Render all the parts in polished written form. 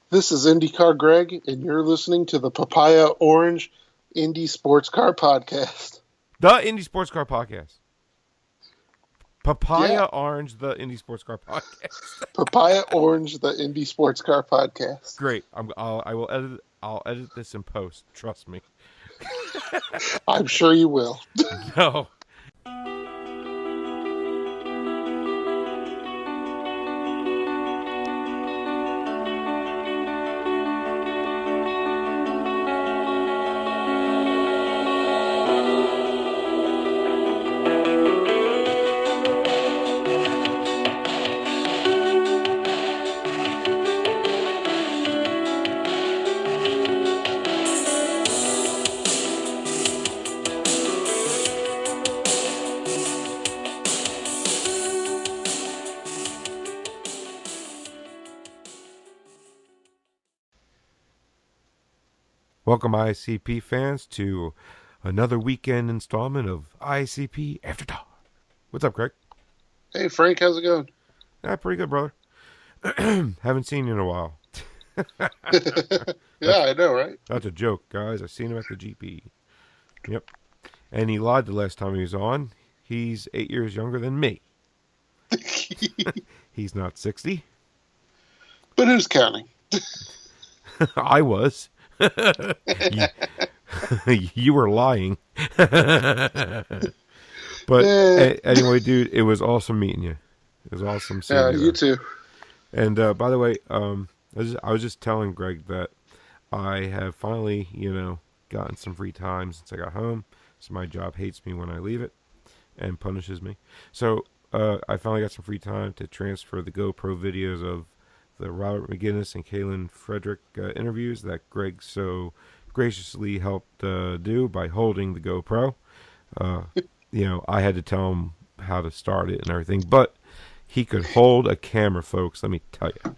This is IndyCar Greg, and you're listening to the Papaya Orange Indy Sports Car Podcast. The Indy Sports Car Podcast. Papaya Yeah. Orange, the Indy Sports Car Podcast. Papaya Orange, the Indy Sports Car Podcast. Great. I'll edit this in post. Trust me. I'm sure you will. No. Welcome, ICP fans, to another weekend installment of ICP After Dark. What's up, Craig? Hey, Frank, how's it going? Pretty good, brother. Haven't seen you in a while. Yeah, I know, right? That's a joke, guys. I seen him at the GP. Yep. And he lied the last time he was on. He's 8 years younger than me. He's not 60. But who's counting? I was. You were lying. But anyway, dude, it was awesome meeting you. It was awesome seeing you. Yeah, you too. And by the way, I was just telling Greg that I have finally, gotten some free time since I got home. So my job hates me when I leave it and punishes me. So I finally got some free time to transfer the GoPro videos of the Robert McGinnis and Kaylin Frederick interviews that Greg so graciously helped do by holding the GoPro. I had to tell him how to start it and everything, but he could hold a camera, folks. Let me tell you.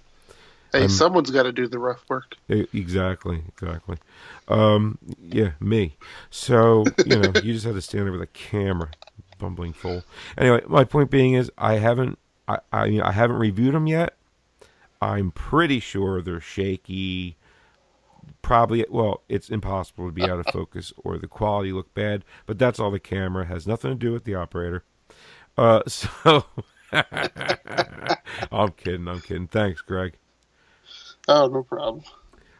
Hey, someone's got to do the rough work. Exactly. Yeah, me. So, you just had to stand there with a camera, bumbling fool. Anyway, my point being is I haven't reviewed them yet. I'm pretty sure they're shaky. Probably, it's impossible to be out of focus or the quality look bad, but that's all the camera. It has nothing to do with the operator. So, I'm kidding. Thanks, Greg. Oh, no problem.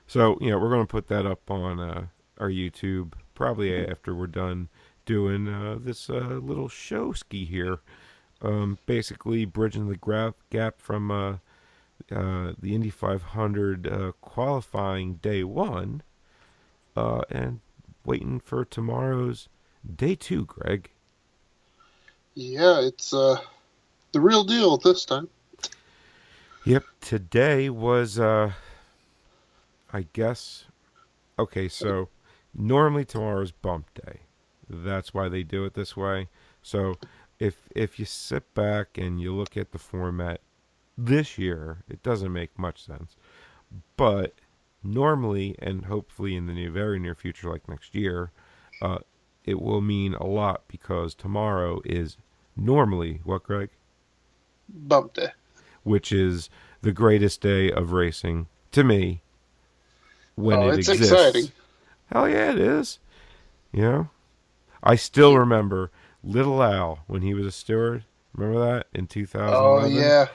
So, we're going to put that up on our YouTube probably after we're done doing this little show ski here. Basically bridging the gap from the Indy500 qualifying day one and waiting for tomorrow's day two, Greg. Yeah, it's the real deal this time. Yep, today was, I guess, okay, so normally tomorrow's bump day. That's why they do it this way. So if you sit back and you look at the format this year, it doesn't make much sense. But normally, and hopefully in the very near future, like next year, it will mean a lot because tomorrow is normally, what, Greg? Bump day. Which is the greatest day of racing to me when it it's exists. Exciting. Hell yeah, it is. I still remember Little Al when he was a steward. Remember that in 2011? Oh, yeah.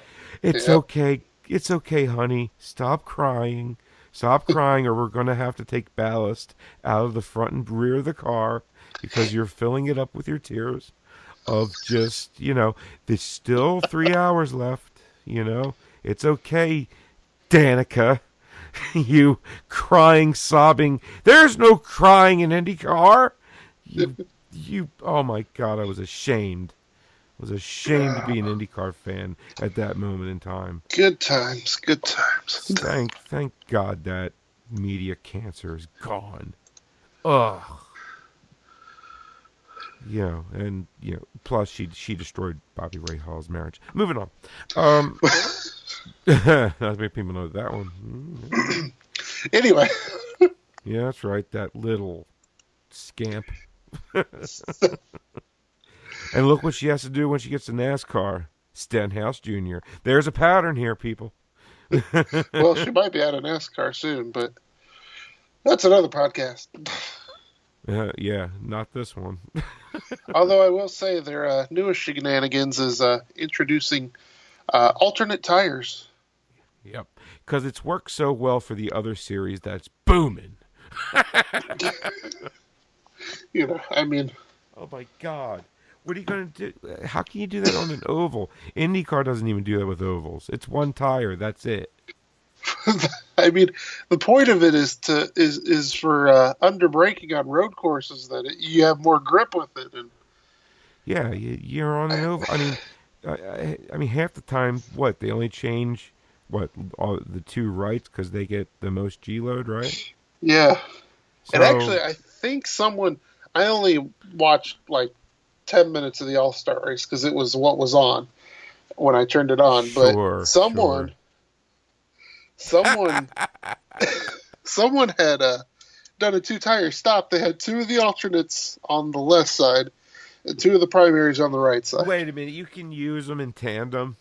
It's okay. It's okay, honey. Stop crying. Or we're going to have to take ballast out of the front and rear of the car because you're filling it up with your tears of just, there's still 3 hours left, It's okay, Danica. You crying, sobbing. There's no crying in IndyCar. Oh my God, I was ashamed. I was ashamed to be an IndyCar fan at that moment in time. Good times. Thank God that media cancer is gone. Ugh. Plus she destroyed Bobby Rahaal's marriage. Moving on. Not many people know that one. Anyway. Yeah, that's right. That little scamp. And look what she has to do when she gets to NASCAR. Stenhouse Jr. There's a pattern here, people. Well, she might be out of NASCAR soon, but that's another podcast. Yeah, not this one. Although I will say their newest shenanigans is introducing alternate tires. Yep, because it's worked so well for the other series that's booming. I mean, oh my God. What are you going to do? How can you do that on an oval? IndyCar doesn't even do that with ovals. It's one tire. That's it. I mean, the point of it is for under braking on road courses that you have more grip with it. And Yeah, you're on an oval. I mean, half the time, what they only change all the two rights because they get the most G load, right? yeah, and So actually, I think I only watched like 10 minutes of the All Star race because it was what was on when I turned it on. But sure, someone, someone, someone had done a two-tire stop. They had two of the alternates on the left side and two of the primaries on the right side. Wait a minute, you can use them in tandem.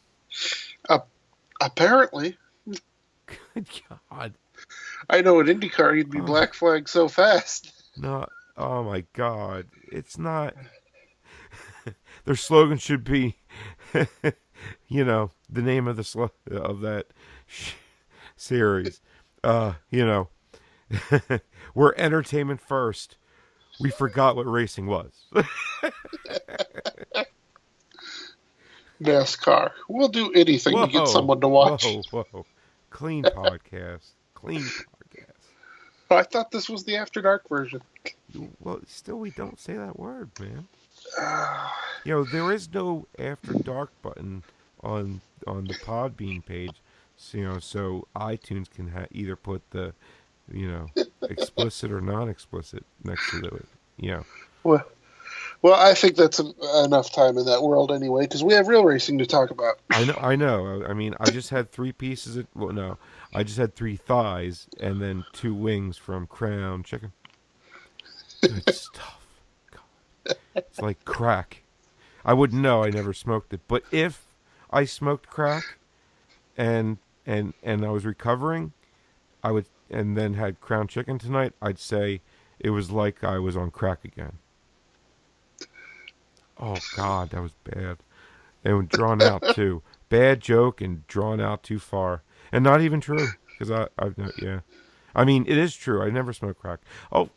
Apparently, Good God, I know at IndyCar you'd be black flagged so fast. no! Oh my God, it's not. Their slogan should be, the name of of that series. You know, we're entertainment first. We forgot what racing was. NASCAR. We'll do anything to get Whoa, someone to watch. whoa. Clean podcast. Clean podcast. I thought this was the After Dark version. Well, still, we don't say that word, man. There is no After Dark button on the Podbean page, so iTunes can either put the, explicit or non-explicit next to it. Well, well, I think that's enough time in that world anyway, because we have real racing to talk about. I know. I mean, I just had three pieces of, well, no, I just had three thighs and then two wings from Crown Chicken. Good stuff. God. It's like crack. I wouldn't know. I never smoked it. But if I smoked crack and I was recovering, I would, and then had Crown Chicken tonight, I'd say it was like I was on crack again. Oh God, that was bad. And drawn out too. Bad joke and drawn out too far, and not even true because yeah. I mean, it is true. I never smoked crack. Oh,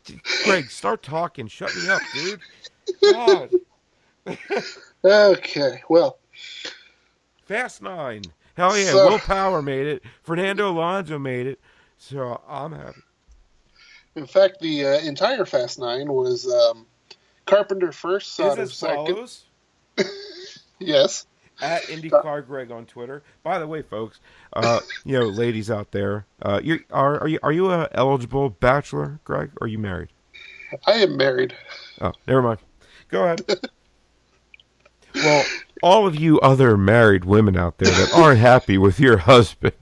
Greg, start talking. Shut me up, dude. God. Okay, well. Fast 9. Hell yeah, Will Power made it. Fernando Alonso made it. So I'm happy. In fact, the entire Fast 9 was Carpenter first, Sauter second. Yes. At IndyCar Greg on Twitter. By the way, folks, ladies out there, are you a eligible bachelor, Greg? Or are you married? I am married. Oh, never mind. Go ahead. Well, all of you other married women out there that aren't happy with your husband,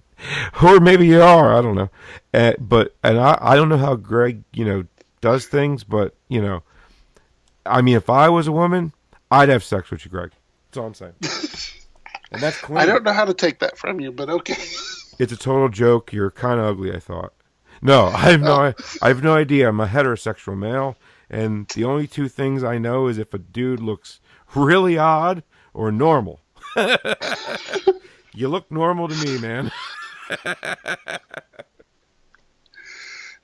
or maybe you are, I don't know. I don't know how Greg, does things, but I mean, if I was a woman, I'd have sex with you, Greg. That's all I'm saying. And that's clean. I don't know how to take that from you, but okay. It's a total joke. You're kind of ugly, I thought. No, I have no idea. I'm a heterosexual male, and the only two things I know is if a dude looks really odd or normal. You look normal to me, man.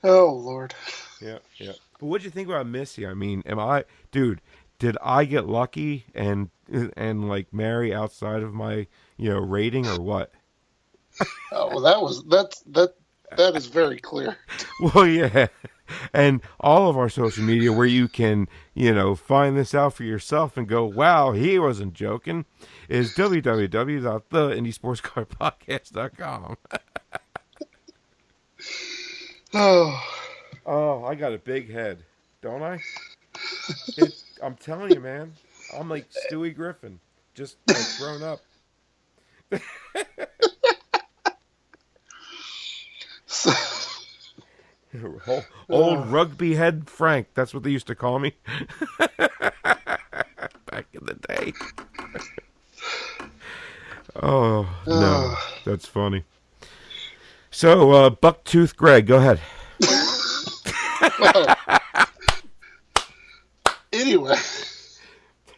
Oh, Lord. Yeah. But what'd you think about Missy? I mean, did I get lucky and like marry outside of my, rating or what? Oh, well, that is very clear. Well, yeah. And all of our social media where you can, find this out for yourself and go, wow, he wasn't joking, is www.theindysportscarpodcast.com. Oh, I got a big head, don't I? I'm telling you, man. I'm like Stewie Griffin, just like grown up. Old rugby head Frank. That's what they used to call me back in the day. Oh, no. That's funny. So, Bucktooth Greg, go ahead. Well, anyway,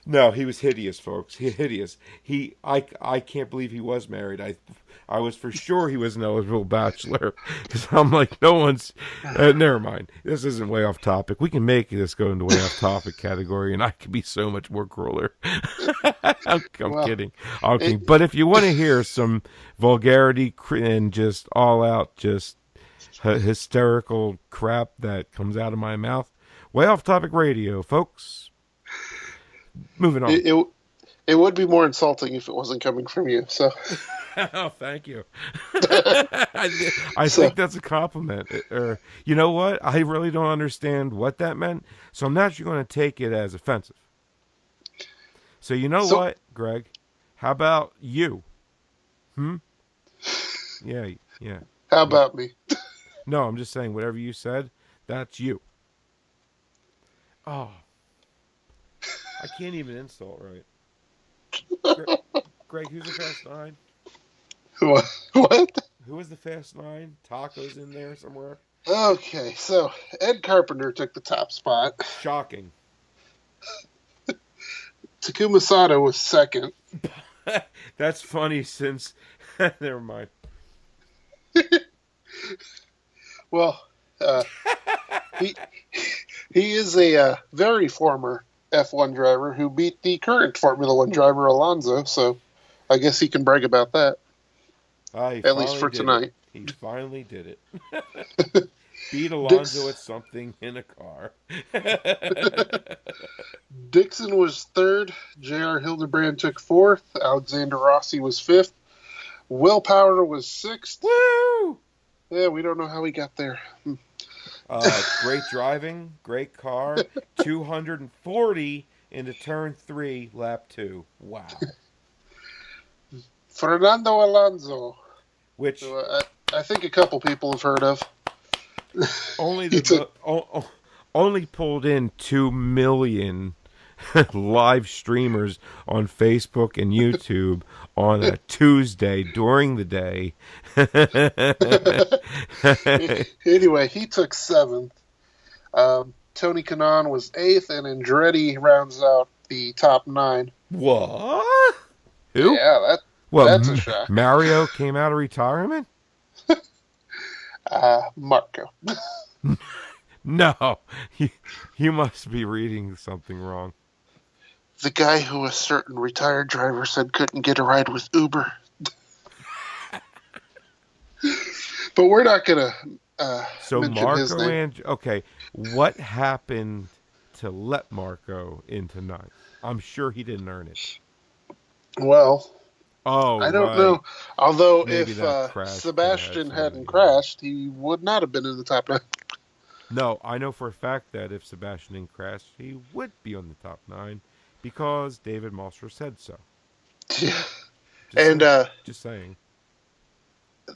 No, he was hideous, folks. Hideous. I can't believe he was married. I was for sure he was an eligible bachelor because I'm like, no one's. Never mind. This isn't way off topic. We can make this go into way off topic category, and I could be so much more crueler. I'm well, kidding. I'm kidding. it, But if you want to hear some vulgarity and just all out, just hysterical crap that comes out of my mouth, way off topic radio, folks. Moving on. it would be more insulting if it wasn't coming from you. So, Oh, thank you. I so think that's a compliment. Or you know what? I really don't understand what that meant, so I'm not going to take it as offensive. So you know so what, Greg? How about you? Hmm? Yeah, yeah. how What? about me? No, I'm just saying whatever you said, that's you. Oh, I can't even insult right. Greg, who's the Fast Nine? What? What? Who was the Fast Nine? Tacos in there somewhere? Okay, so Ed Carpenter took the top spot. Shocking. Takuma Sato was second. That's funny since. Never mind. Well, he he is a very former F1 driver who beat the current Formula One driver Alonso. So I guess he can brag about that, at least for tonight. He finally did it. Beat Alonso at something in a car. Dixon was third. J.R. Hildebrand took fourth. Alexander Rossi was fifth. Will Power was sixth. Woo! Yeah, we don't know how he got there. Great driving, great car. 240 into turn 3, lap 2. Wow. Fernando Alonso, Which who I think a couple people have heard of. only He took only pulled in 2 million live streamers on Facebook and YouTube on a Tuesday during the day. Anyway, he took seventh. Tony Kanaan was eighth, and Andretti rounds out the top nine. What? Who? Yeah, that's a shock. Mario came out of retirement? Marco. No. You must be reading something wrong. The guy who a certain retired driver said couldn't get a ride with Uber. But we're not going to So mention his Marco name. okay, what happened to let Marco into ninth? I'm sure he didn't earn it. Well, Oh, I don't right. know. Although Maybe if that crash Sebastian could have hadn't crashed, he would not have been in the top nine. No, I know for a fact that if Sebastian didn't crash, he would be on the top 9 because David Malser said so. And Just saying.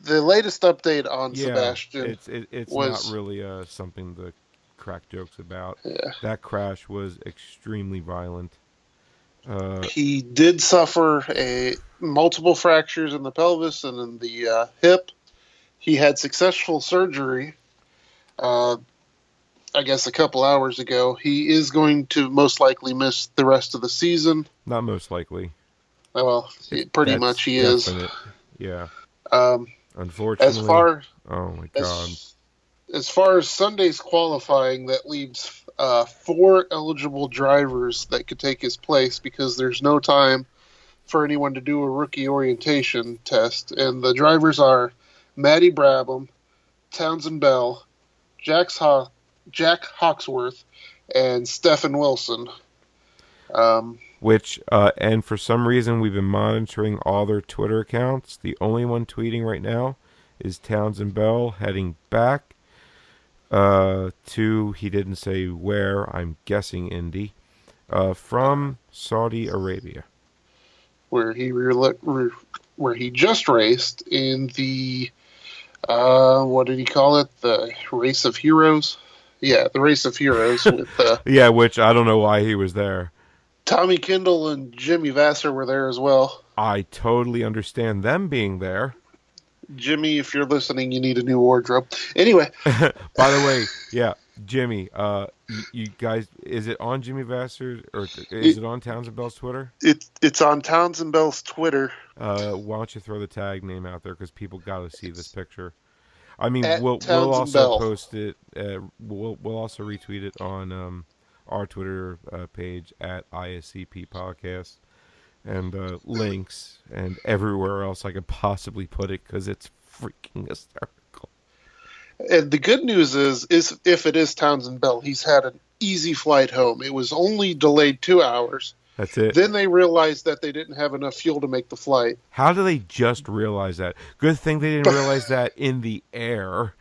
the latest update on Yeah, Sebastian it's was not really something to crack jokes about. yeah, That crash was extremely violent. he did suffer multiple fractures in the pelvis and in the hip. He had successful surgery. I guess a couple hours ago. He is going to most likely miss the rest of the season. Not most likely. Well, pretty That's much he definite. is. Yeah. Um, Unfortunately. Oh my God. as far as Sunday's qualifying, that leaves 4 eligible drivers that could take his place because there's no time for anyone to do a rookie orientation test. And the drivers are Matty Brabham, Townsend Bell, Jack Hawksworth, and Stephen Wilson. Which, and for some reason, we've been monitoring all their Twitter accounts. The only one tweeting right now is Townsend Bell heading back to, he didn't say where, I'm guessing Indy, from Saudi Arabia. Where he just raced in the, what did he call it? The Race of Heroes? Yeah, the Race of Heroes with Yeah, which I don't know why he was there. Tommy Kendall and Jimmy Vasser were there as well. I totally understand them being there. Jimmy, if you're listening, you need a new wardrobe. Anyway. By the way, yeah, Jimmy, you guys, is it on Jimmy Vassar or is it on Townsend Bell's Twitter? It's on Townsend Bell's Twitter. Why don't you throw the tag name out there because people got to see this picture. I mean, At we'll Townsend also Bell. post it. We'll also retweet it on our Twitter page at ISCP Podcast and links and everywhere else I could possibly put it because it's freaking hysterical. And the good news is if it is Townsend Bell, he's had an easy flight home. It was only delayed 2 hours. That's it. Then they realized that they didn't have enough fuel to make the flight. How do they just realize that? Good thing they didn't realize that in the air.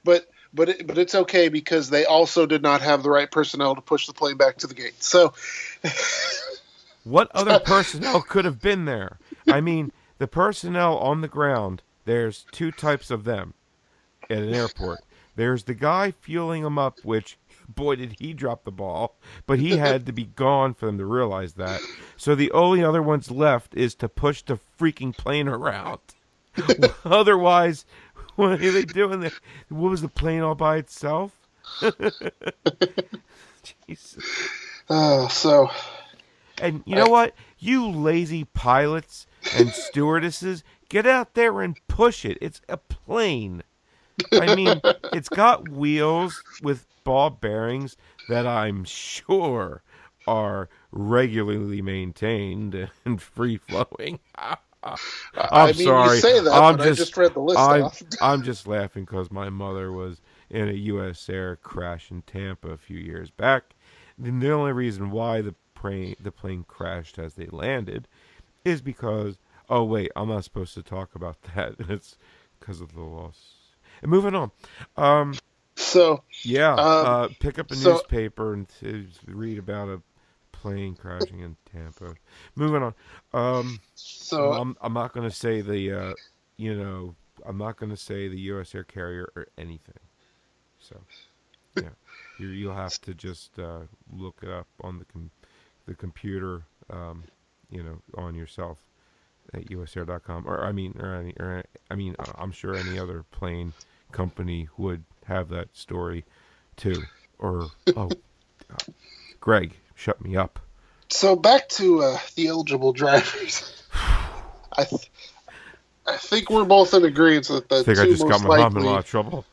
But it's okay because they also did not have the right personnel to push the plane back to the gate. So, what other personnel could have been there? I mean, the personnel on the ground, there's two types of them at an airport. There's the guy fueling them up, which, boy, did he drop the ball. But he had to be gone for them to realize that. So the only other ones left is to push the freaking plane around. Otherwise, what are they doing there? What was the plane all by itself? Jesus. So. And you know what? You lazy pilots and stewardesses, get out there and push it. It's a plane. I mean, it's got wheels with ball bearings that I'm sure are regularly maintained and free-flowing. I'm sorry. You say that, I just read the list off. I'm just laughing because my mother was in a U.S. Air crash in Tampa a few years back. And the only reason why the plane crashed as they landed is because, oh, wait, I'm not supposed to talk about that. It's because of the loss. And moving on. Pick up a newspaper and read about a plane crashing in Tampa. Moving on. I'm not going to say the U.S. air carrier or anything. So, yeah, you'll have to just look it up on the computer, on yourself at usair.com. I'm sure any other plane company would have that story too. Greg, shut me up. So back to the eligible drivers. I think we're both in agreement that the I just got my mom in a lot of trouble.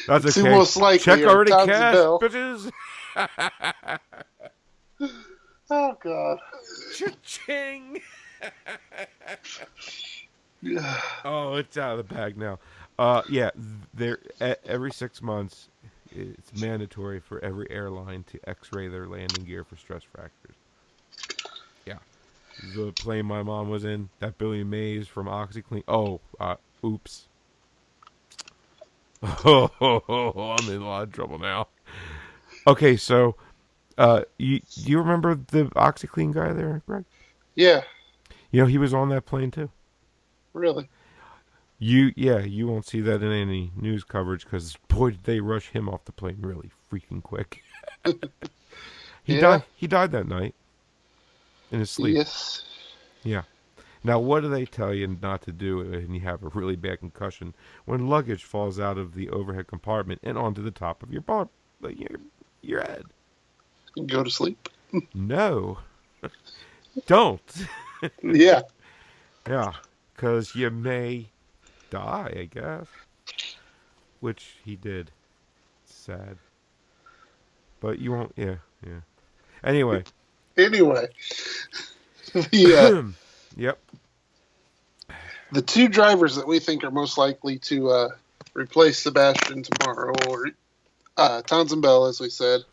That's okay. Two most likely check already cashed, bitches. Oh God. Cha-ching. Oh, it's out of the bag now. There every 6 months, it's mandatory for every airline to X-ray their landing gear for stress fractures. Yeah, the plane my mom was in, that Billy Mays from OxyClean. Oh, oops. Oh, I'm in a lot of trouble now. Okay, so, you remember the OxyClean guy there, Greg? Yeah. You know, he was on that plane too. Really? You won't see that in any news coverage because, boy, did they rush him off the plane really freaking quick. He died that night in his sleep. Yes. Yeah. Now, what do they tell you not to do when you have a really bad concussion when luggage falls out of the overhead compartment and onto the top of your head? Go to sleep. No. Don't. Yeah. Yeah, because you may die, I guess. Which he did. Sad. But you won't, yeah. Anyway. Yep. The two drivers that we think are most likely to replace Sebastian tomorrow, or Townsend Bell, as we said,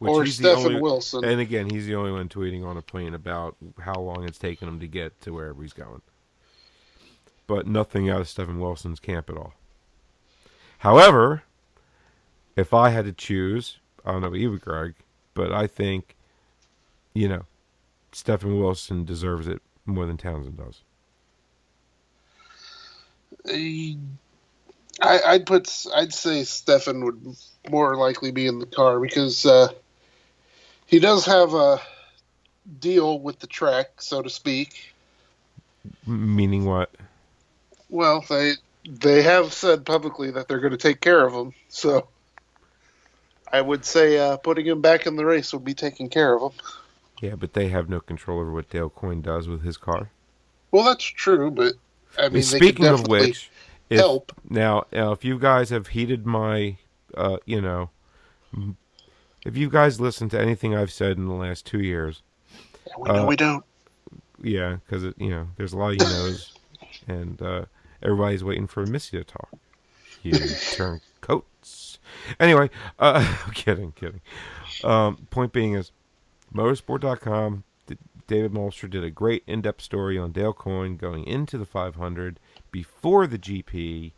or Stephen Wilson. And again, he's the only one tweeting on a plane about how long it's taken him to get to wherever he's going. But nothing out of Stephen Wilson's camp at all. However, if I had to choose, I don't know about you, Greg, but I think, Stephen Wilson deserves it more than Townsend does. I'd say Stephen would more likely be in the car because he does have a deal with the track, so to speak. Meaning what? Well, they have said publicly that they're going to take care of him. So I would say putting him back in the race would be taking care of him. Yeah, but they have no control over what Dale Coyne does with his car. Well, that's true, but I And mean, they could speaking of definitely which, if help. now if you guys have heeded my, if you guys listen to anything I've said in the last 2 years, Yeah, we know uh, we don't. yeah, because there's a lot of knows, and everybody's waiting for Missy to talk. You turncoats. Anyway, kidding. Point being is, motorsport.com. David Molster did a great in-depth story on Dale Coyne going into the 500 before the GP,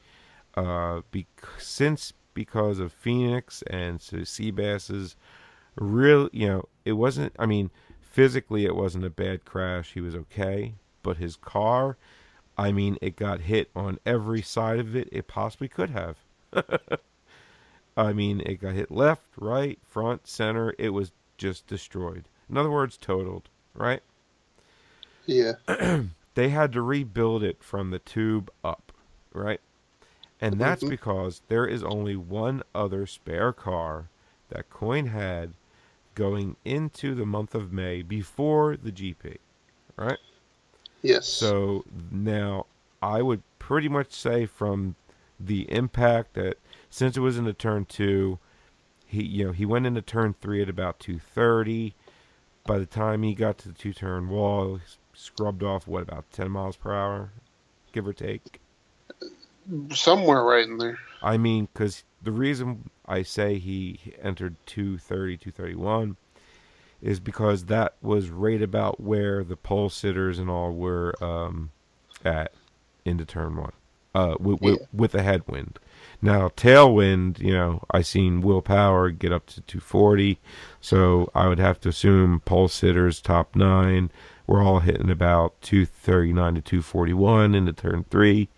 because of Phoenix and so Seabass's real, it wasn't. I mean, physically it wasn't a bad crash. He was okay, but his car, I mean, it got hit on every side of it possibly could have. I mean, it got hit left, right, front, center. It was just destroyed. In other words, totaled, right? Yeah. They had to rebuild it from the tube up, right? And that's Hmm. because there is only one other spare car that Coyne had going into the month of May before the GP, right? Yes. So now I would pretty much say from the impact that since it was into turn two, he went into turn three at about 230. By the time he got to the two-turn wall, he scrubbed off about 10 miles per hour, give or take. Somewhere right in there. I mean, because the reason I say he entered 230, 231 is because that was right about where the pole sitters and all were at into turn one, Yeah. with a headwind. Now tailwind, I seen Will Power get up to 240, so I would have to assume pole sitters top nine were all hitting about 239 to 241 into turn three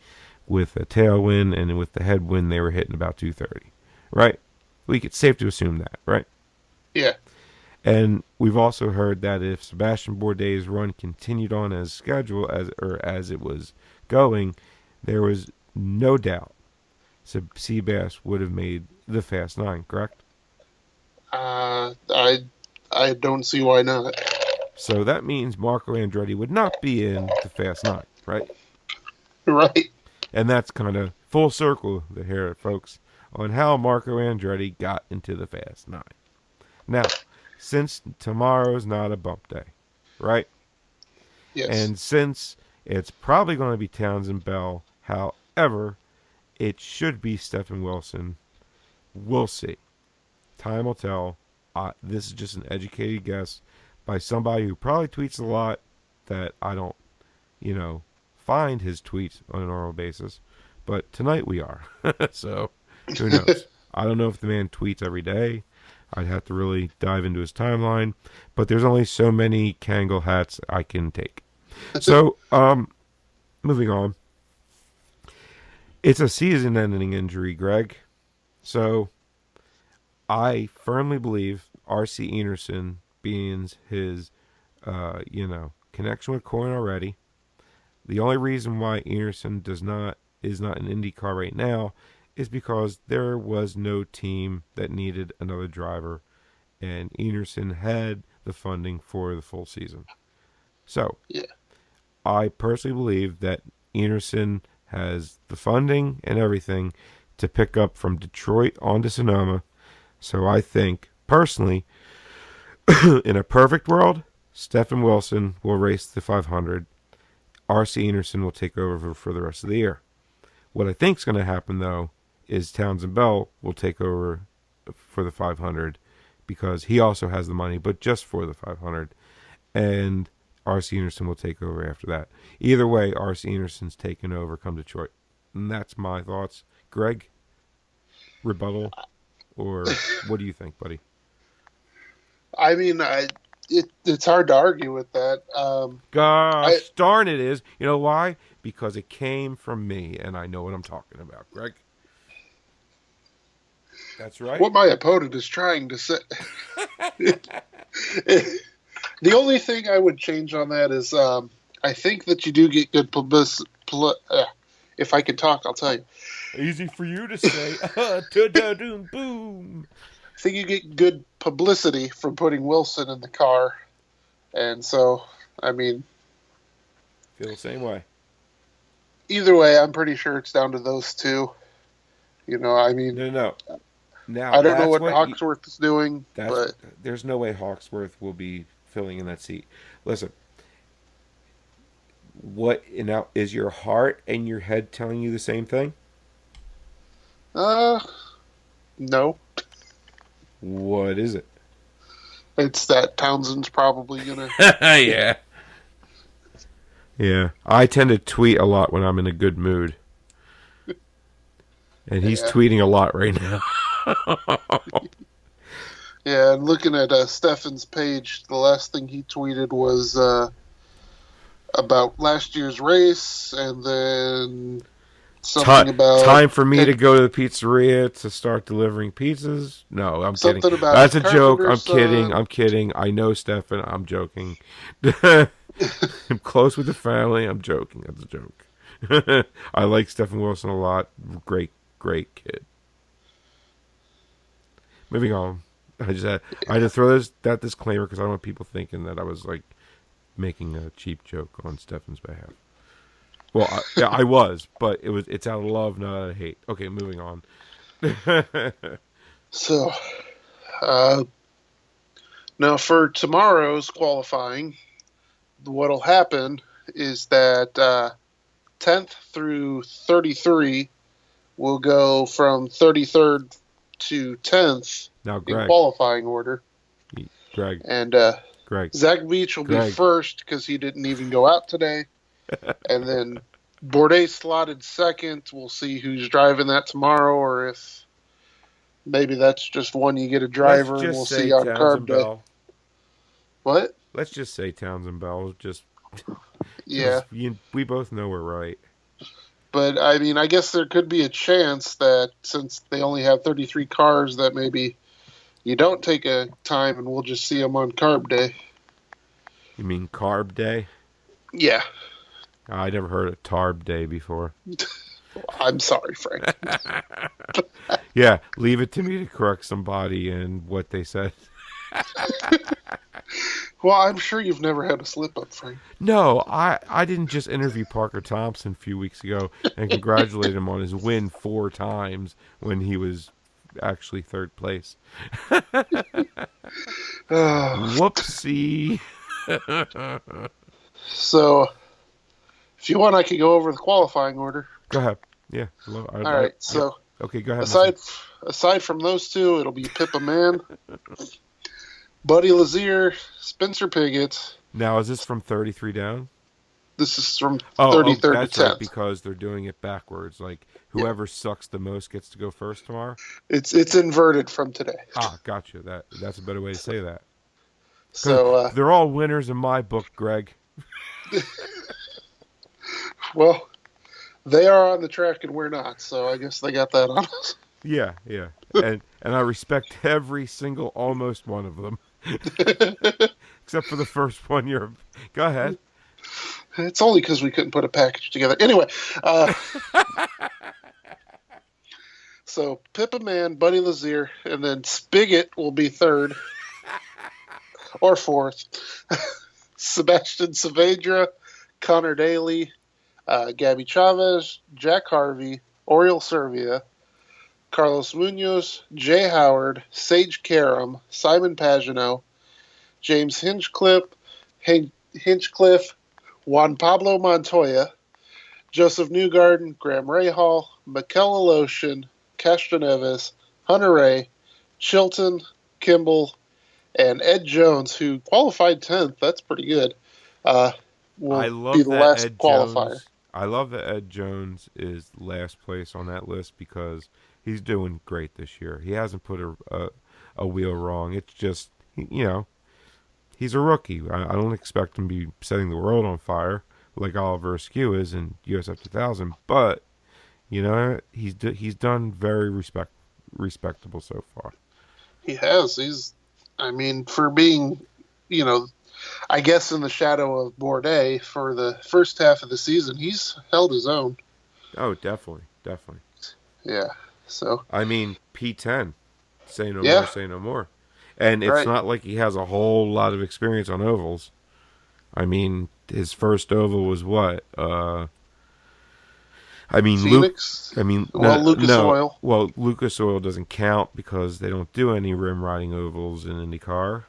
with a tailwind, and with the headwind they were hitting about 230, right? It's safe to assume that, right? Yeah. And we've also heard that if Sebastian Bourdais' run continued on as scheduled, as it was going, there was no doubt Seabass would have made the Fast Nine, correct? I don't see why not. So that means Marco Andretti would not be in the Fast Nine, right? Right. And that's kind of full circle here, folks, on how Marco Andretti got into the Fast Nine. Now, since tomorrow's not a bump day, right? Yes. And since it's probably going to be Townsend Bell, however, it should be Stephen Wilson. We'll see. Time will tell. This is just an educated guess by somebody who probably tweets a lot that I don't, find his tweets on a normal basis. But tonight we are. So, who knows? I don't know if the man tweets every day. I'd have to really dive into his timeline. But there's only so many Kangol hats I can take. So, moving on. It's a season-ending injury, Greg. So, I firmly believe R.C. Enerson, being his, connection with Coyne already. The only reason why Enerson is not an IndyCar right now is because there was no team that needed another driver, and Enerson had the funding for the full season. So, Yeah. I personally believe that Enerson has the funding and everything to pick up from Detroit on to Sonoma. So I think, personally, in a perfect world, Stephen Wilson will race the 500. R.C. Enerson will take over for the rest of the year. What I think is going to happen, though, is Townsend Bell will take over for the 500 because he also has the money, but just for the 500. And R.C. Enerson will take over after that. Either way, R.C. Enerson's taking over come Detroit. And that's my thoughts. Greg, rebuttal, or what do you think, buddy? I mean, it's hard to argue with that. Gosh darn it is. You know why? Because it came from me, and I know what I'm talking about, Greg. That's right. What my opponent is trying to say. The only thing I would change on that is I think that you do get good publicity. If I could talk, I'll tell you. Easy for you to say. Boom. I think you get good publicity from putting Wilson in the car, and so I mean, Feel the same way. either way, I'm pretty sure it's down to those two. I mean, No. Now I don't know that's what what Hawksworth is doing, but there's no way Hawksworth will be filling in that seat. Listen, what now is your heart and your head telling you the same thing? no. What is it? It's that Townsend's probably gonna. Yeah. Yeah. I tend to tweet a lot when I'm in a good mood. And he's Yeah. tweeting a lot right now. Yeah, and looking at Stefan's page, the last thing he tweeted was about last year's race, and then something about time for me to go to the pizzeria to start delivering pizzas. No, I'm kidding. something about That's a joke. I'm Carpenter's kidding. I know Stefan. I'm joking. I'm close with the family. I'm joking. That's a joke. I like Stefan Wilson a lot. Great kid. Moving on. I had to throw that disclaimer because I don't want people thinking that I was like making a cheap joke on Stefan's behalf. Well, I was, but it's out of love, not out of hate. Okay, moving on. So, now for tomorrow's qualifying, what'll happen is that 10th through 33 will go from 33rd to 10th Now, in Greg. qualifying order. Greg. And Greg. Zach Beach will be first because he didn't even go out today. And then Bourdais slotted second. We'll see who's driving that tomorrow, or if maybe that's just one you get a driver and we'll see on Carb Day. Bell. What? Let's just say Townsend Bell. Yeah. We both know we're right. But, I mean, I guess there could be a chance that since they only have 33 cars that maybe you don't take a time and we'll just see them on Carb Day. You mean Carb Day? Yeah. I never heard of Tarb Day before. I'm sorry, Frank. Yeah, leave it to me to correct somebody and what they said. Well, I'm sure you've never had a slip-up, Frank. No, I didn't just interview Parker Thompson a few weeks ago and congratulate him on his win 4 times when he was actually 3rd place. Whoopsie. So, if you want, I could go over the qualifying order. Go ahead. Yeah. All right. So, okay, go ahead. Aside from those two, it'll be Pippa Mann, Buddy Lazier, Spencer Piggott. Now, is this from 33 down? This is from 33rd to 10th. Right, because they're doing it backwards. Like, whoever sucks the most gets to go first tomorrow? It's inverted from today. Gotcha. That's a better way to say that. So they're all winners in my book, Greg. Well, they are on the track and we're not, so I guess they got that on us. Yeah. And I respect every single almost one of them. Except for the first one. Go ahead. It's only because we couldn't put a package together. Anyway, so Pippa Mann, Buddy Lazier, and then Spigot will be 3rd or 4th. Sebastian Saavedra, Connor Daly, Gabby Chavez, Jack Harvey, Oriol Servia, Carlos Munoz, Jay Howard, Sage Karam, Simon Pagano, James Hinchcliffe, Juan Pablo Montoya, Joseph Newgarden, Graham Rahal, Mikel Aloshin, Castro Neves, Hunter Ray, Chilton, Kimball, and Ed Jones, who qualified 10th. That's pretty good. Will be the last qualifier. I love that Ed Jones is last place on that list because he's doing great this year. He hasn't put a wheel wrong. It's just, he's a rookie. I don't expect him to be setting the world on fire like Oliver Askew is in USF 2000, but he's done very respectable so far. He has. For being, I guess in the shadow of Bourdais for the first half of the season, he's held his own. Oh, definitely, definitely. Yeah. So. I mean, P10, say no more, Yeah. say no more. And it's Right. not like he has a whole lot of experience on ovals. I mean, his first oval was what? I mean, Luke. Phoenix. I mean, Well, no, Lucas no. Oil. Well, Lucas Oil doesn't count because they don't do any rim riding ovals in IndyCar.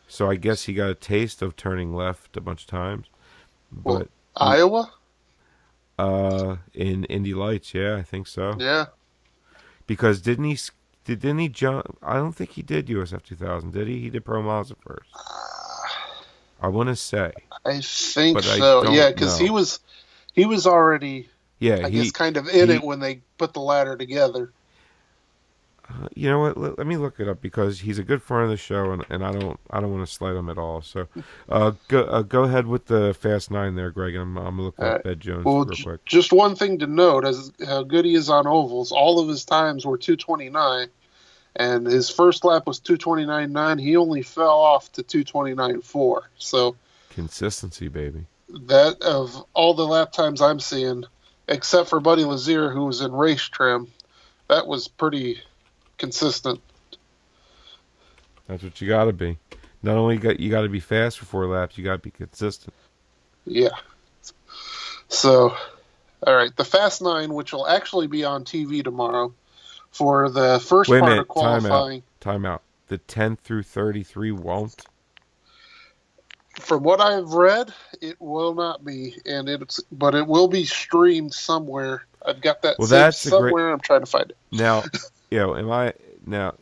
So I guess he got a taste of turning left a bunch of times. Well, But Iowa. in Indy Lights, yeah, I think so. Yeah. Because didn't he jump? I don't think he did USF 2000, did he? He did Pro Mazda first. I want to say, I think but I so. Yeah, don't because know. he was already, Yeah, I guess, kind of in it he when they put the ladder together. you know what? Let me look it up because he's a good friend of the show, and I don't want to slight him at all. So, go ahead with the Fast Nine there, Greg. I'm looking up Ed Jones Well, real quick. just one thing to note is how good he is on ovals. All of his times were 2:29, and his first lap was 2:29.9. He only fell off to 2:29.4. So Consistency, baby. that of all the lap times I'm seeing, except for Buddy Lazier, who was in race trim, that was pretty consistent. That's what you got to be. Not only you got to be fast for 4 laps, you got to be consistent. Yeah. So, all right, the Fast Nine, which will actually be on TV tomorrow for the first Wait a part of minute. Time out. qualifying. Time out. The 10 through 33 won't. From what I've read, it will not be, but it will be streamed somewhere. I've got that Well, saved that's a great. somewhere. I'm trying to find it. Now, am I now?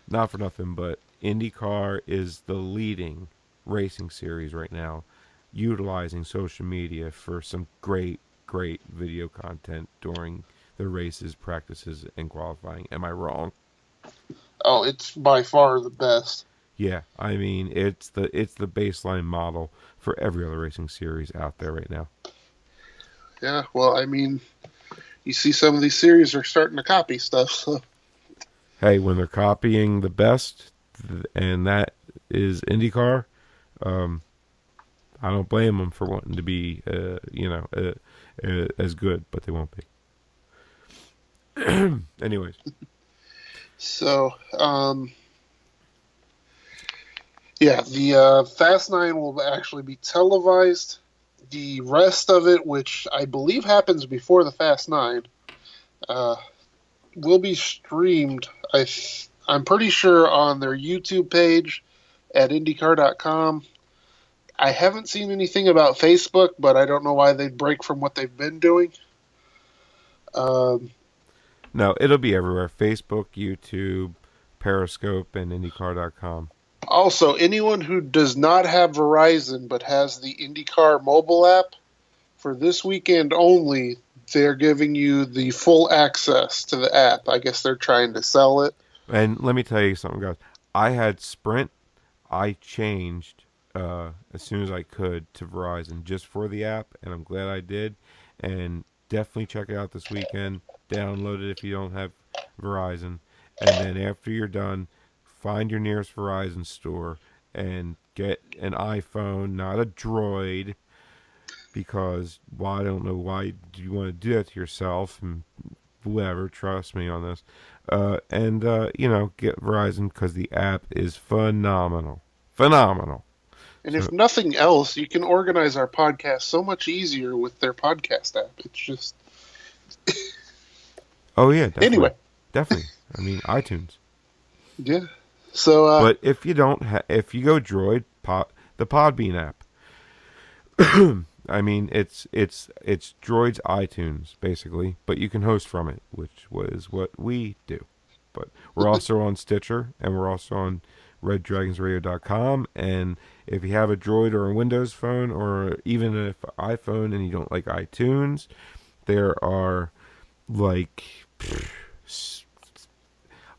Not for nothing, but IndyCar is the leading racing series right now, utilizing social media for some great, great video content during the races, practices, and qualifying. Am I wrong? Oh, it's by far the best. Yeah, I mean it's the baseline model for every other racing series out there right now. Yeah, well, I mean, you see some of these series are starting to copy stuff. So. Hey, when they're copying the best, and that is IndyCar, I don't blame them for wanting to be, as good, but they won't be. Anyways. So, yeah, the Fast Nine will actually be televised. The rest of it, which I believe happens before the Fast Nine, will be streamed. I'm pretty sure on their YouTube page at IndyCar.com. I haven't seen anything about Facebook, but I don't know why they'd break from what they've been doing. No, it'll be everywhere. Facebook, YouTube, Periscope, and IndyCar.com. Also, anyone who does not have Verizon but has the IndyCar mobile app, for this weekend only, they're giving you the full access to the app. I guess they're trying to sell it. And let me tell you something, guys. I had Sprint. I changed as soon as I could to Verizon just for the app, and I'm glad I did. And definitely check it out this weekend. Download it if you don't have Verizon. And then after you're done, find your nearest Verizon store and get an iPhone, not a Droid, because I don't know why you want to do that to yourself and whatever. Trust me on this. Get Verizon because the app is phenomenal. Phenomenal. And if nothing else, you can organize our podcast so much easier with their podcast app. It's just... Oh, yeah. Definitely. Anyway. Definitely. I mean, iTunes. Yeah. So, but if you don't, if you go Droid, the Podbean app. I mean, it's Droid's iTunes basically, but you can host from it, which was what we do. But we're also on Stitcher, and we're also on RedDragonsRadio.com. And if you have a Droid or a Windows phone, or even an iPhone, and you don't like iTunes, there are like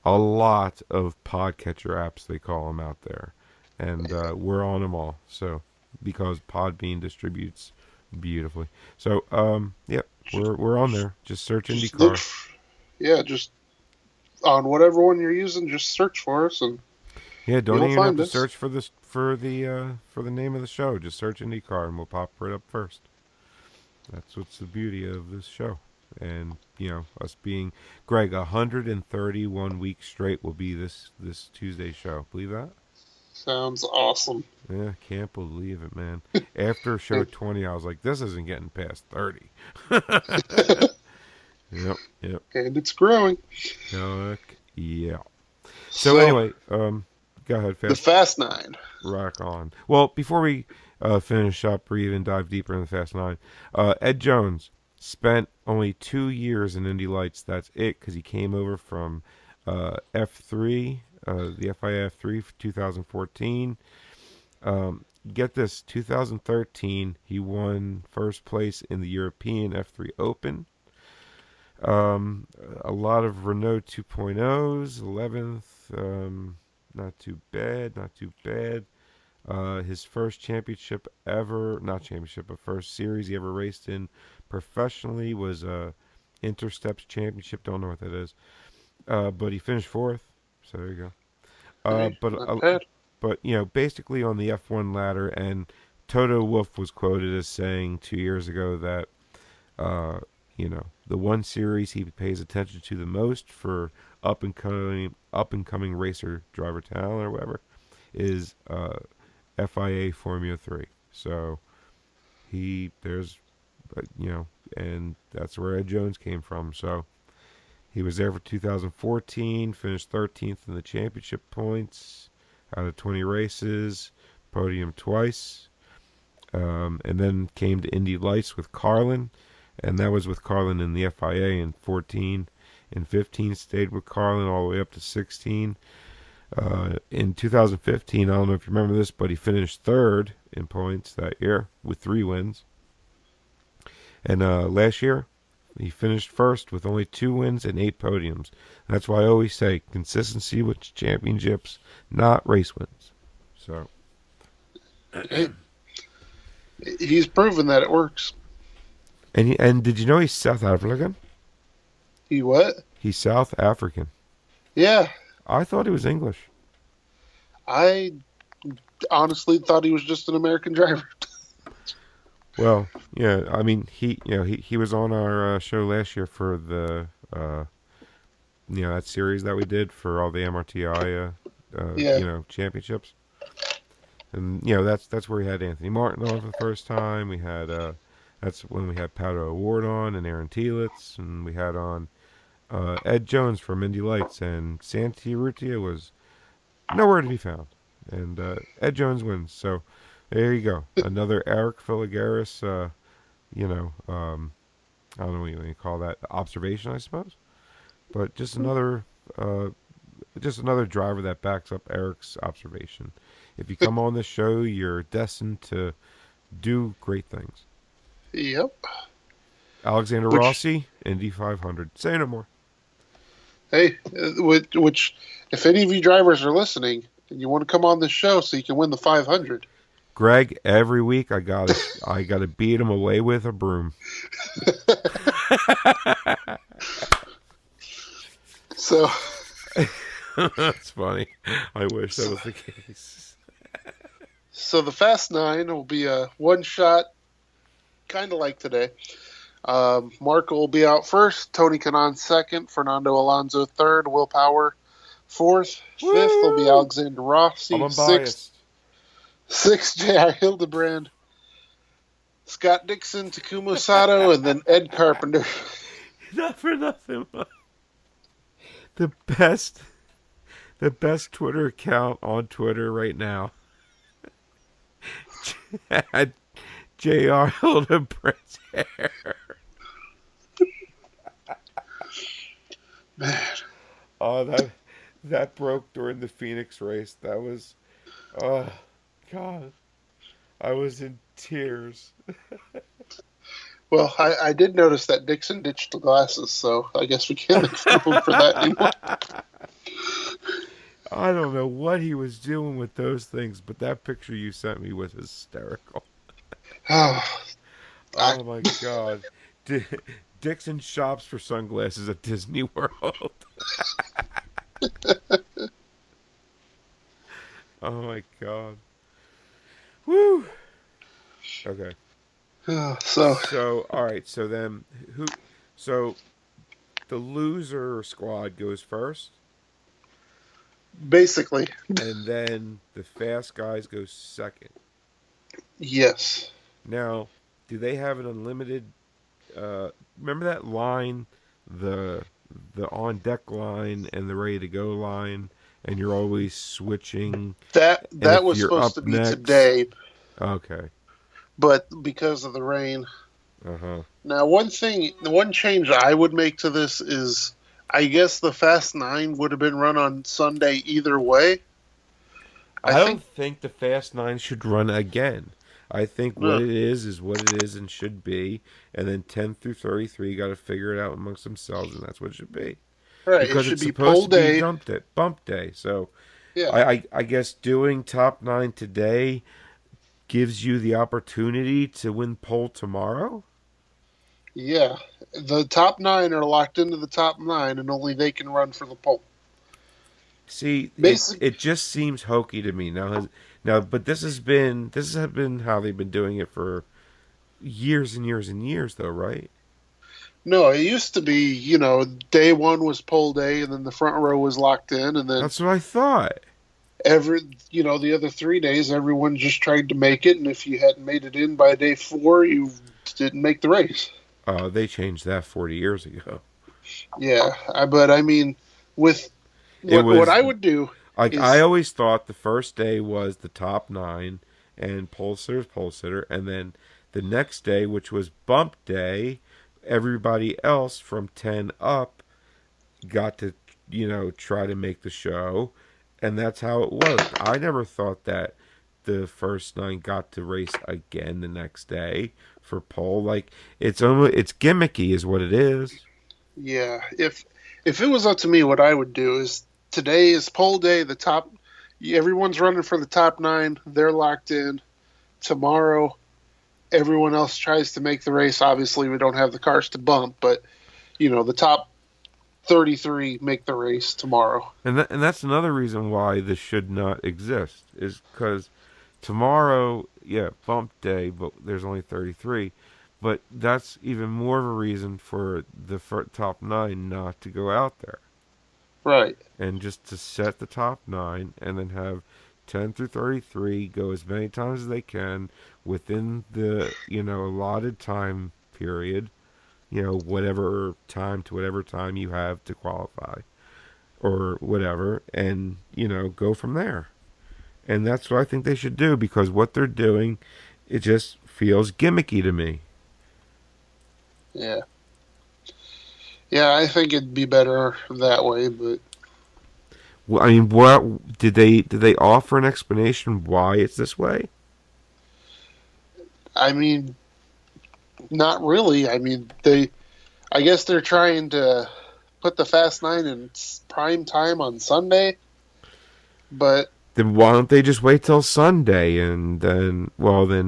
a lot of podcatcher apps, they call them out there, and we're on them all. So because Podbean distributes beautifully, so we're on there. Just search IndyCar. Yeah, just on whatever one you're using, just search for us, and Yeah, don't You'll even have find to us. search for the name of the show. Just search IndyCar and we'll pop right up first. That's what's the beauty of this show. And us being Greg, 131 weeks straight will be this Tuesday show. Believe that? Sounds awesome. Yeah, can't believe it, man. After show 20, I was like, this isn't getting past 30. Yep, yep. And it's growing. Heck, yeah. So So, anyway, go ahead, the fast Fast Nine. rock on. Well, before we finish up or even dive deeper in the Fast Nine, Ed Jones spent only 2 years in Indy Lights. That's it, because he came over from F3, the FIA F3 for 2014. Get this, 2013, he won first place in the European F3 Open. A lot of Renault 2.0s, 11th. Not too bad, not too bad. His first championship ever, not championship, but first series he ever raced in professionally was Intersteps Championship. Don't know what that is. But he finished fourth, so there you go. Hey, But not bad. basically on the F1 ladder, and Toto Wolff was quoted as saying 2 years ago that uh, the one series he pays attention to the most for up and coming racer driver talent or whatever is FIA Formula 3. So there's and that's where Ed Jones came from. So he was there for 2014, finished 13th in the championship points out of 20 races, podium twice, and then came to Indy Lights with Carlin, and that was with Carlin in the FIA in 14. In 15, stayed with Carlin all the way up to 16. In 2015, I don't know if you remember this, but he finished third in points that year with 3 wins. And last year, he finished first with only 2 wins and 8 podiums. And that's why I always say consistency with championships, not race wins. So, Hey, he's proven that it works. and did you know he's South African? He what? He's South African. Yeah, I thought he was English. I honestly thought he was just an American driver. Well, yeah, I mean, he was on our show last year for the that series that we did for all the MRTI Yeah. championships, and that's where we had Anthony Martin on for the first time. We had that's when we had Pato Award on and Aaron Telitz, and we had on Ed Jones from Indy Lights, and Santi Urrutia was nowhere to be found, and Ed Jones wins. So there you go, another Eric Filigaris. I don't know what you call that, observation, I suppose. But just another driver that backs up Eric's observation. If you come on the show, you're destined to do great things. Yep. Alexander Which, Rossi, Indy 500. Say no more. hey, which, if any of you drivers are listening and you want to come on the show so you can win the 500, Greg, every week I gotta beat him away with a broom. so That's funny. I wish that was the case. so the Fast Nine will be a one shot, kind of like today. Marco will be out first, Tony Kanaan second, Fernando Alonso third, Will Power fourth, Woo! fifth will be Alexander Rossi, I'm unbiased. sixth J.R. Hildebrand, Scott Dixon, Takuma Sato, and then Ed Carpenter. Not for nothing. The best Twitter account on Twitter right now. J.R. Hildebrand's hair. Man, Oh, that broke during the Phoenix race. That was, oh God, I was in tears. well, I did notice that Dixon ditched the glasses, so I guess we can't make fun of him for that anymore. I don't know what he was doing with those things, but that picture you sent me was hysterical. Oh, Oh my God. Dixon shops for sunglasses at Disney World. Oh my god. Woo. Okay. So So all right. So then who? So the loser squad goes first, basically, and then the fast guys go second. yes. Now, do they have an unlimited? Remember that line, the the on deck line and the ready to go line, and you're always switching. And That if was you're supposed up to be next, today, okay. but because of the rain. Uh huh. Now, the one change I would make to this is, I guess the Fast Nine would have been run on Sunday either way. I I don't think. think the Fast Nine should run again. I think what No, it is what it is and should be, and then 10 through 33 got to figure it out amongst themselves, and that's what it should be. right. It Because should it's be supposed poll to be day. bump day. So Yeah, I guess doing top nine today gives you the opportunity to win pole tomorrow. yeah. The top nine are locked into the top nine, and only they can run for the pole. See, Basic. it just seems hokey to me now. But this has been how they've been doing it for years and years and years, though, right? No, it used to be, day one was poll day, and then the front row was locked in, and then That's what I thought. the other 3 days, everyone just tried to make it, and if you hadn't made it in by day four, you didn't make the race. They changed that 40 years ago. Yeah, but I mean, with It what was I would do like I is, always thought the first day was the top nine and pole sitter, and then the next day, which was bump day, everybody else from 10 up got to try to make the show, and that's how it worked. I never thought that the first nine got to race again the next day for pole. Like it's gimmicky, is what it is. yeah, if it was up to me, what I would do is today is poll day. Everyone's running for the top nine. They're locked in. Tomorrow, everyone else tries to make the race. Obviously, we don't have the cars to bump, but the top 33 make the race tomorrow. And that's another reason why this should not exist is because tomorrow, yeah, bump day, but there's only 33. But that's even more of a reason for the top nine not to go out there Right. and just to set the top nine and then have 10 through 33 go as many times as they can within the allotted time period, whatever time to whatever time you have to qualify or whatever, and go from there. And that's what I think they should do, because what they're doing, it just feels gimmicky to me. Yeah. Yeah, I think it'd be better that way, but Well, I mean, what did they offer an explanation why it's this way? I mean, not really. I mean, I guess they're trying to put the Fast Nine in prime time on Sunday, but Then why don't they just wait till Sunday, and then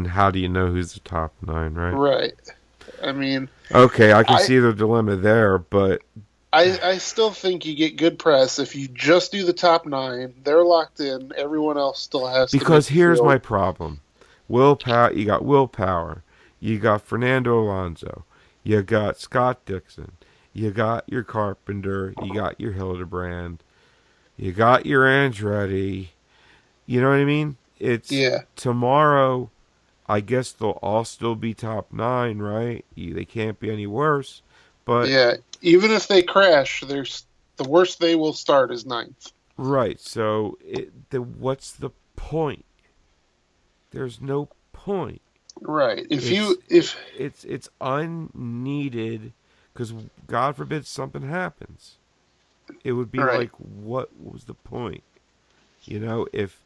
how do you know who's the top nine, right? right. I mean, Okay, I can I see the dilemma there, but I still think you get good press if you just do the top nine. They're locked in. Everyone else still has to make because the here's my field. problem. Willpower, you got willpower, you got Fernando Alonso, you got Scott Dixon, you got your Carpenter, you got your Hildebrand, you got your Andretti. You know what I mean? It's Yeah, tomorrow. I guess they'll all still be top nine, right? They can't be any worse. But yeah. Even if they crash, there's the worst they will start is ninth. right, so what's the point? There's no point. Right. If It's you if it's unneeded, because God forbid something happens. It would be right. like, what was the point? If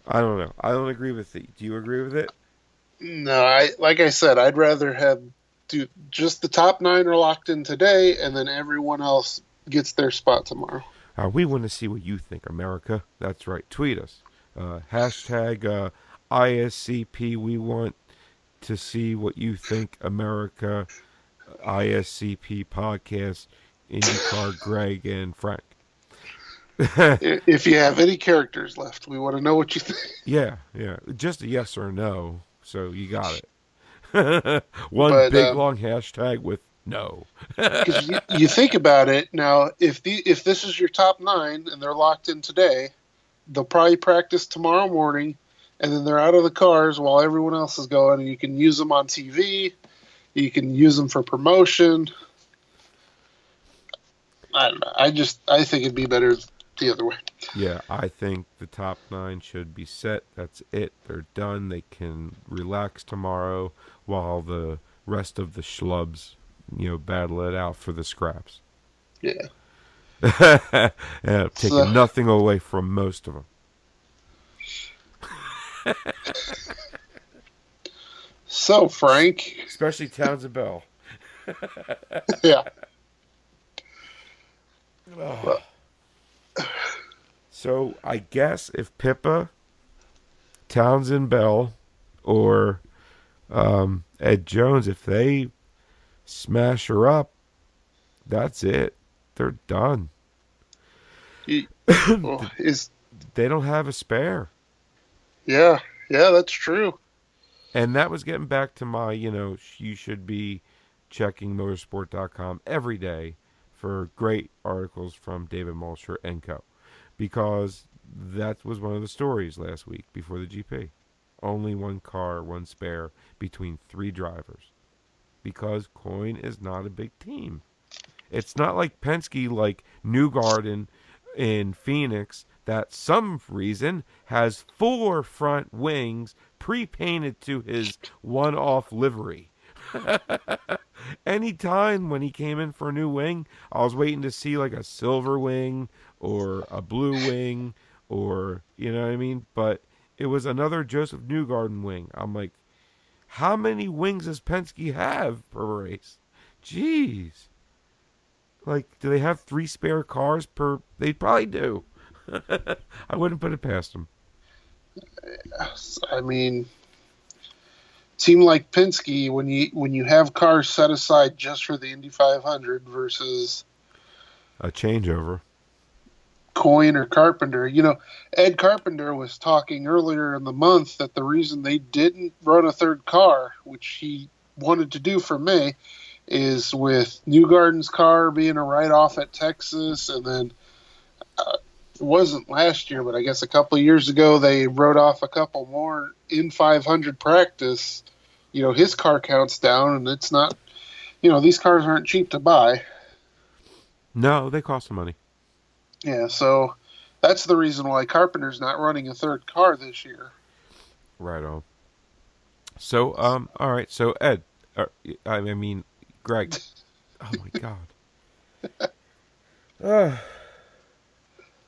I don't know, I don't agree with it. Do you agree with it? No, I like I said, I'd rather have just the top nine are locked in today, and then everyone else gets their spot tomorrow. We want to see what you think, America. That's right. Tweet us. Hashtag ISCP. We want to see what you think, America. ISCP podcast. IndyCar Greg and Frank. If you have any characters left, we want to know what you think. Yeah, yeah. Just a yes or no. So you got it. One But big long hashtag with no. because you think about it now, if this is your top 9 and they're locked in today, they'll probably practice tomorrow morning, and then they're out of the cars while everyone else is going, and you can use them on TV. You can use them for promotion. I don't know. I think it'd be better the other way. Yeah, I think the top 9 should be set. That's it. They're done. They can relax tomorrow while the rest of the schlubs, battle it out for the scraps. Yeah. Yeah, So, taking nothing away from most of them. so Frank. Especially Townsend Bell. Yeah. Oh. Well, So I guess if Pippa, Townsend Bell, or Ed Jones, if they smash her up, that's it. They're done. is They don't have a spare. yeah, yeah, that's true. And that was getting back to my, you should be checking motorsport.com every day for great articles from David Mulcher and co. Because that was one of the stories last week before the GP. Only one car, one spare between 3 drivers. Because Coyne is not a big team. It's not like Penske, like Newgarden in Phoenix, that some reason has 4 front wings pre-painted to his one-off livery. Anytime when he came in for a new wing, I was waiting to see like a silver wing or a blue wing or, you know what I mean? But it was another Joseph Newgarden wing. I'm like, how many wings does Penske have per race? Jeez. Like, do they have 3 spare cars per? They probably do. I wouldn't put it past them. I mean, team like Penske, when you have cars set aside just for the Indy 500 versus A changeover. Coyne or Carpenter. Ed Carpenter was talking earlier in the month that the reason they didn't run a third car, which he wanted to do for May, is with Newgarden's car being a write-off at Texas, and then it wasn't last year, but I guess a couple of years ago they wrote off a couple more in 500 practice. His car counts down, and it's not, these cars aren't cheap to buy. No, they cost some money. Yeah, so that's the reason why Carpenter's not running a third car this year. Right on. So, all right. So, Ed, I mean, Greg. Oh my God. I'm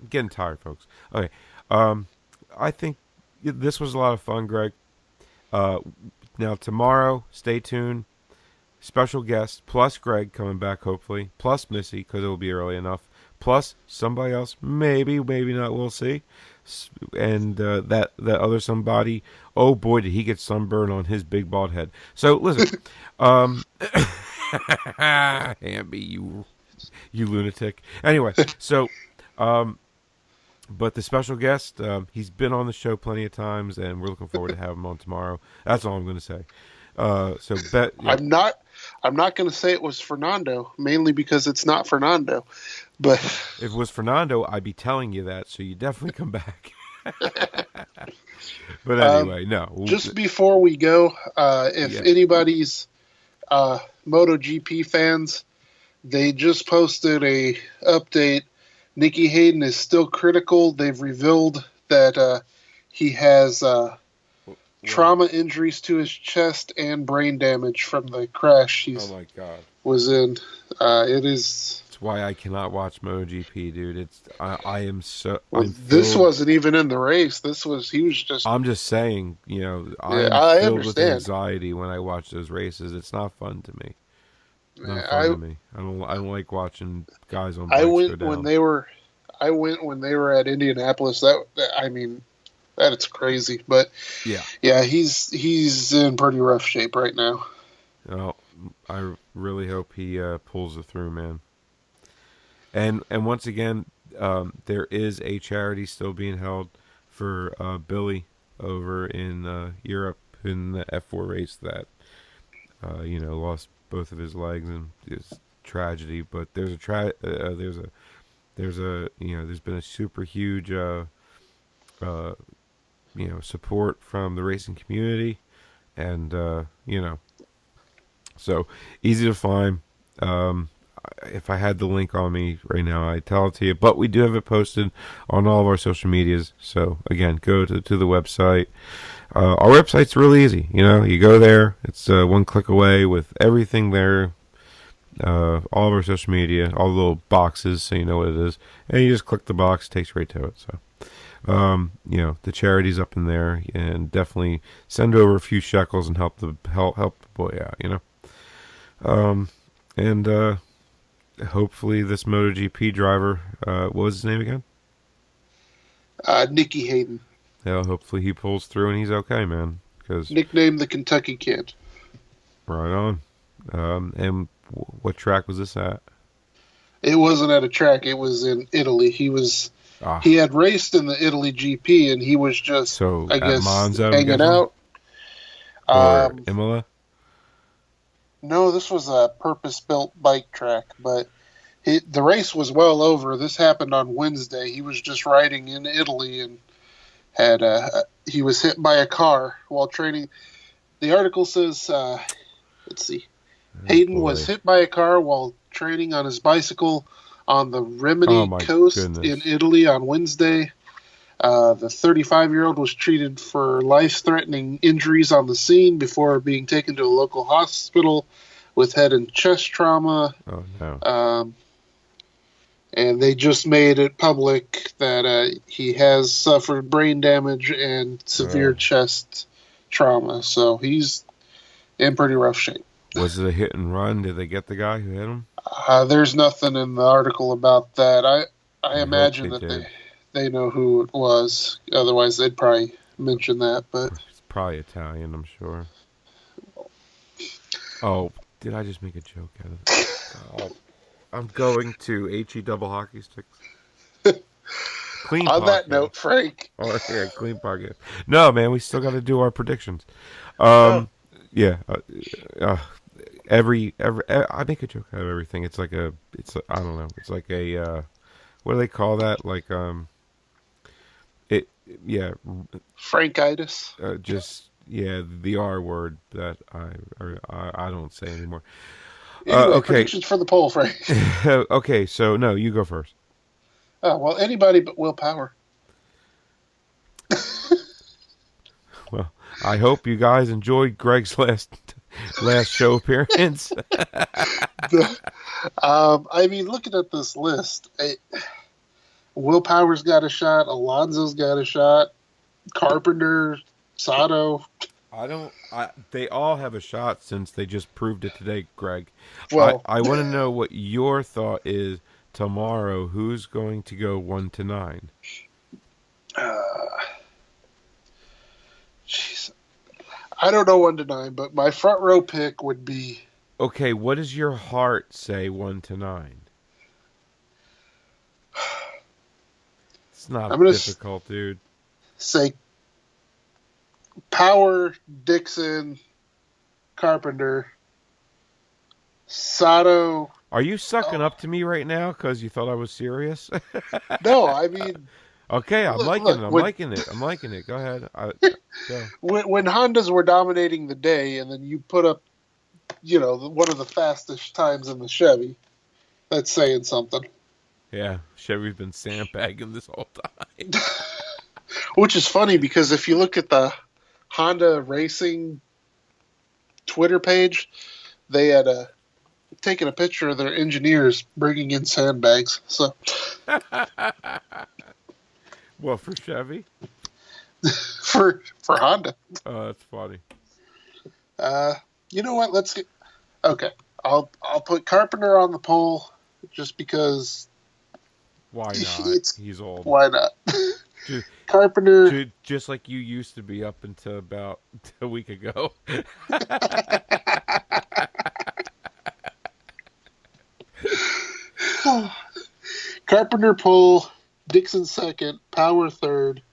getting tired, folks. Okay. I think this was a lot of fun, Greg. Now tomorrow, stay tuned. Special guest plus Greg coming back, hopefully, plus Missy because it will be early enough. Plus somebody else, maybe not. We'll see. And that other somebody, oh boy, did he get sunburn on his big bald head. So listen, Hamby, you lunatic. Anyway, so but the special guest, he's been on the show plenty of times, and we're looking forward to having him on tomorrow. That's all I'm going to say. So bet yeah. I'm not going to say it was Fernando, mainly because it's not Fernando. But if it was Fernando, I'd be telling you that, so you definitely come back. But anyway, no. Just before we go, if anybody's MotoGP fans, they just posted a update. Nicky Hayden is still critical. They've revealed that he has trauma injuries to his chest and brain damage from the crash he was in. It is. That's why I cannot watch MotoGP, dude. I am so. Well, this wasn't even in the race. He was just. I'm just saying, I filled understand. with anxiety when I watch those races. It's not fun to me. Not fun to me. I don't like watching guys on bikes go down. I went when they were at Indianapolis. That's crazy. But yeah, he's in pretty rough shape right now. Oh, I really hope he pulls it through, man. And once again, there is a charity still being held for Billy over in Europe in the F4 race that lost both of his legs, and it's tragedy. But there's been a super huge uh, support from the racing community, and so easy to find. Um, if I had the link on me right now, I'd tell it to you. But we do have it posted on all of our social medias. So again, go to the website. Our website's really easy. You go there. It's one click away with everything there. All of our social media, all the little boxes, so you know what it is, and you just click the box, it takes you right to it. So, the charity's up in there, and definitely send over a few shekels and help the boy out. And hopefully this MotoGP driver, what was his name again? Nicky Hayden. Yeah, hopefully he pulls through and he's okay, man. Because nicknamed the Kentucky Kid. Right on. And what track was this at? It wasn't at a track. It was in Italy. He had raced in the Italy GP, and he was just, I guess, Monza, hanging out. Or Imola? No, this was a purpose-built bike track, but the race was well over. This happened on Wednesday. He was just riding in Italy, and he was hit by a car while training. The article says, let's see, Hayden was hit by a car while training on his bicycle on the Rimini coast in Italy on Wednesday. The 35-year-old was treated for life-threatening injuries on the scene before being taken to a local hospital with head and chest trauma. Oh, no. And they just made it public that he has suffered brain damage and severe chest trauma. So he's in pretty rough shape. Was it a hit and run? Did they get the guy who hit him? There's nothing in the article about that. I imagine that they know who it was. Otherwise, they'd probably mention that. But it's probably Italian, I'm sure. Oh, did I just make a joke out of it? Oh, I'm going to HE double hockey sticks. Clean on podcast. That note, Frank. Oh, yeah, clean podcast. No, man, we still got to do our predictions. Yeah. Every I make a joke out of everything. It's like I don't know. It's like a what do they call that? Like Frankitis. The R word that I don't say anymore. Anyway, okay. Predictions for the poll, Frank. Okay, so no, you go first. Well, anybody but Will Power. Well, I hope you guys enjoyed Greg's last show appearance. I mean, looking at this list, Will Power's got a shot. Alonso's got a shot. Carpenter, Sato. They all have a shot since they just proved it today, Greg. Well, I want to know what your thought is tomorrow. Who's going to go 1 to 9? Jeez. I don't know 1 to 9, but my front row pick would be. Okay, what does your heart say 1 to 9? It's not difficult, dude. Say Power, Dixon, Carpenter, Sato. Are you sucking up to me right now because you thought I was serious? No, I mean. Okay, I'm liking it. I'm liking it. Go ahead. Go. When Hondas were dominating the day, and then you put up, one of the fastest times in the Chevy, that's saying something. Yeah, Chevy's been sandbagging this whole time. Which is funny because if you look at the Honda Racing Twitter page, they had taken a picture of their engineers bringing in sandbags. So. Well, for Chevy? for Honda. Oh, that's funny. You know what? Let's get. Okay, I'll put Carpenter on the pole just because. Why not? He's old. Why not? Carpenter. Just like you used to be up until about a week ago. Carpenter pole, Dixon second, Power third.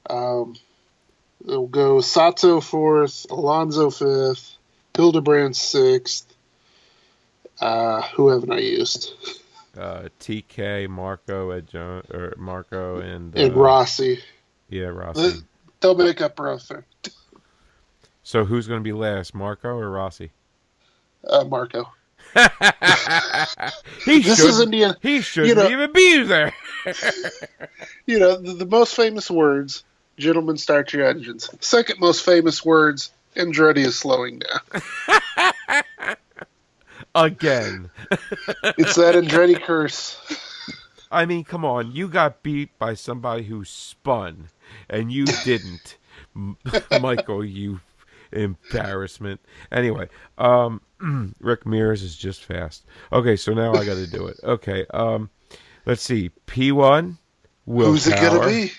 It'll go Sato fourth, Alonso fifth, Hildebrand sixth. Who haven't I used? TK, Marco, or Marco, and Rossi. Yeah, Rossi. They'll make up row third. So who's going to be last, Marco or Rossi? Marco. This is Indiana. He shouldn't even be there. The most famous words, gentlemen, start your engines. Second most famous words, Andretti is slowing down. Again. It's that Andretti curse. I mean, come on. You got beat by somebody who spun, and you didn't. Michael, you embarrassment. Anyway, Rick Mears is just fast. Okay, so now I got to do it. Okay, let's see. P1, Will Who's it going to be?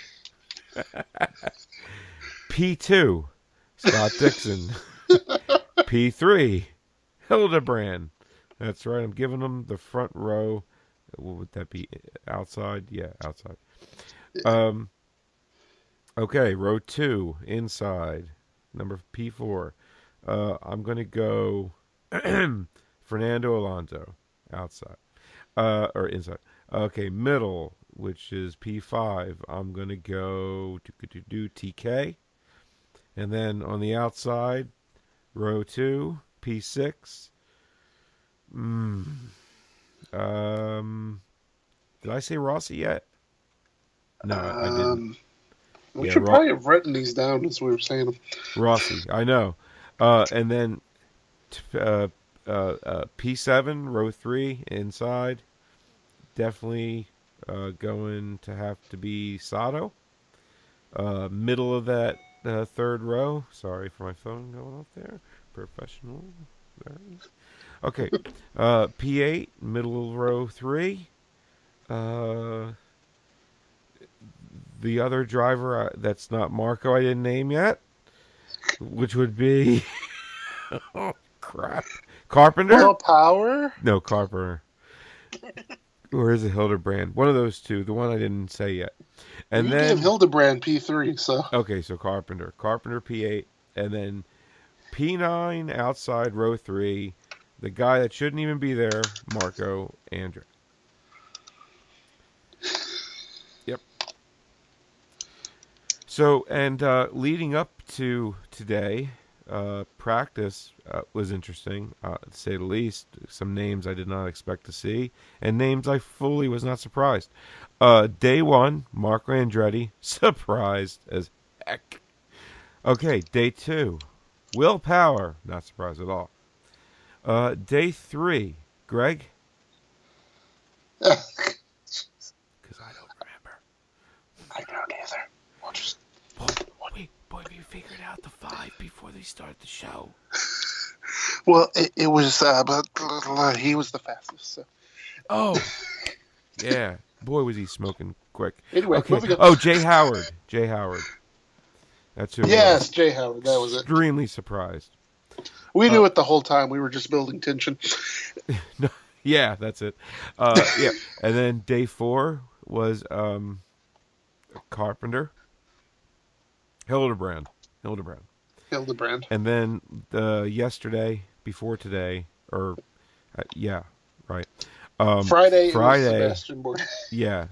P2, Scott Dixon. P3, Hildebrand. That's right. I'm giving them the front row. What would that be? Outside? Yeah, outside. Okay, row 2, inside. Number P4. I'm going to go Fernando Alonso, outside. Or inside. Okay, middle, which is P5. I'm going to go TK. And then on the outside, row 2, P6. Did I say Rossi yet? No, I didn't. We should probably have written these down as we were saying them. Rossi, I know. And then P7, row 3, inside. Definitely going to have to be Sato. Middle of that third row. Sorry for my phone going off there. Professional. Okay. P8, middle of row 3. The other driver that's not Marco I didn't name yet, which would be oh crap, Carpenter. Will Power? No, Carpenter. Or is it Hildebrand? One of those two. The one I didn't say yet. And you then gave Hildebrand P3. So okay, so Carpenter P8, and then P9 outside row 3. The guy that shouldn't even be there, Marco Andretti. So, and leading up to today, practice was interesting, to say the least. Some names I did not expect to see, and names I fully was not surprised. Day 1, Marco Andretti, surprised as heck. Okay, day 2, Will Power, not surprised at all. Day 3, Greg? because I don't remember. I don't either. We'll just... Boy, we figured out the 5 before they started the show. Well, it was, but he was the fastest. So. Oh, yeah. Boy, was he smoking quick. Anyway, okay. Oh, Jay Howard. That's who. Yes, Jay Howard. That was it. Extremely surprised. We knew it the whole time. We were just building tension. No, yeah, that's it. Yeah, and then day 4 was Carpenter. Hildebrand. And then yesterday, before today, or yeah, right. Friday. Was Sebastian Bourdais. Yeah,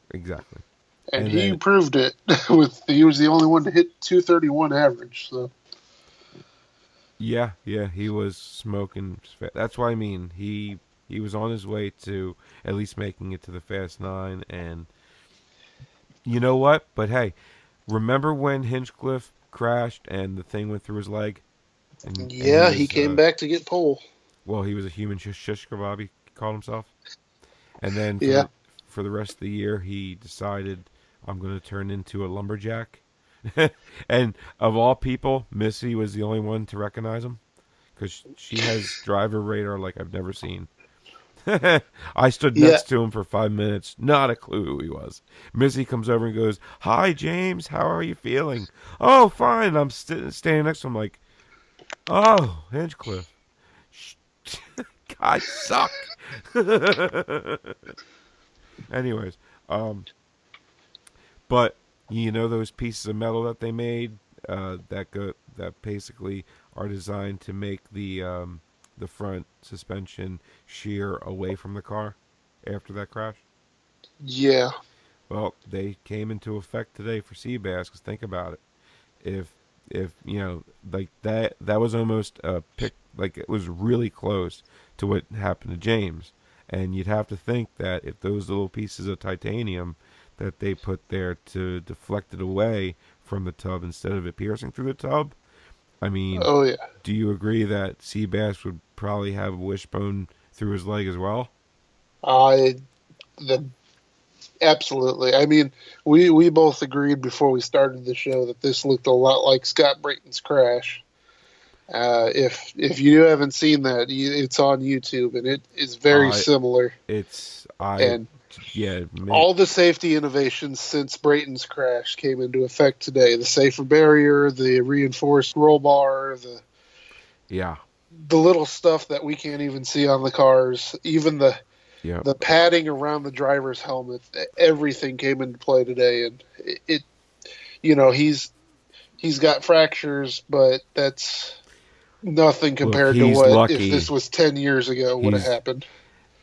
exactly. And he proved it. He was the only one to hit 231 average. So. Yeah, he was smoking. That's what I mean. He was on his way to at least making it to the Fast 9, and you know what? But hey. Remember when Hinchcliffe crashed and the thing went through his leg? And he came back to get pole. Well, he was a human shish kebab, he called himself. And then for the rest of the year, he decided, I'm going to turn into a lumberjack. And of all people, Missy was the only one to recognize him. Because she has driver radar like I've never seen. I stood next to him for 5 minutes. Not a clue who he was. Missy comes over and goes, "Hi, James. How are you feeling?" "Oh, fine." I'm standing next to him like, "Oh, Hinchcliffe. God, suck." Anyways, but you know those pieces of metal that they made that basically are designed to make the front suspension shear away from the car after that crash. Yeah. Well, they came into effect today for Seabass. Because think about it, if you know, like that was almost a pick, like it was really close to what happened to James. And you'd have to think that if those little pieces of titanium that they put there to deflect it away from the tub instead of it piercing through the tub, I mean, Oh yeah. do you agree that Seabass would probably have a wishbone through his leg as well? I the Absolutely. I mean, we both agreed before we started the show that this looked a lot like Scott Brayton's crash. If you haven't seen that, it's on YouTube, and it is very similar. It's and yeah. All the safety innovations since Brayton's crash came into effect today. The safer barrier, the reinforced roll bar, the little stuff that we can't even see on the cars, even the padding around the driver's helmet, everything came into play today, and it he's got fractures, but that's nothing compared to what lucky. If this was 10 years ago would have happened.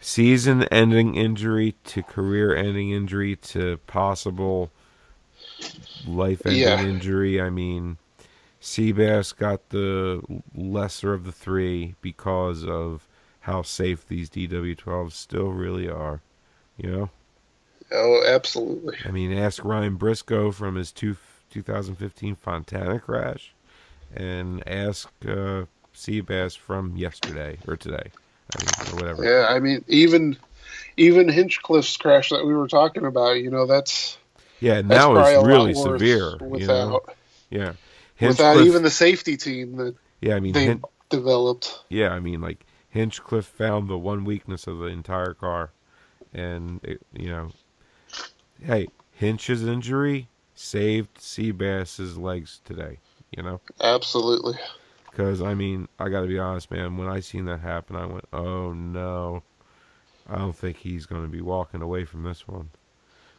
Season-ending injury to career-ending injury to possible life-ending injury. I mean, Seabass got the lesser of the three because of how safe these DW12s still really are, you know? Oh, absolutely. I mean, ask Ryan Briscoe from his 2015 Fontana crash, and ask Seabass from yesterday or today. I mean, or whatever. Yeah, I mean, even Hinchcliffe's crash that we were talking about, that's now it's really severe. Without, yeah, without even the safety team that they developed. Yeah, I mean, like Hinchcliffe found the one weakness of the entire car, and hey, Hinch's injury saved Seabass's legs today. Absolutely. Because, I mean, I got to be honest, man. When I seen that happen, I went, oh, no. I don't think he's going to be walking away from this one.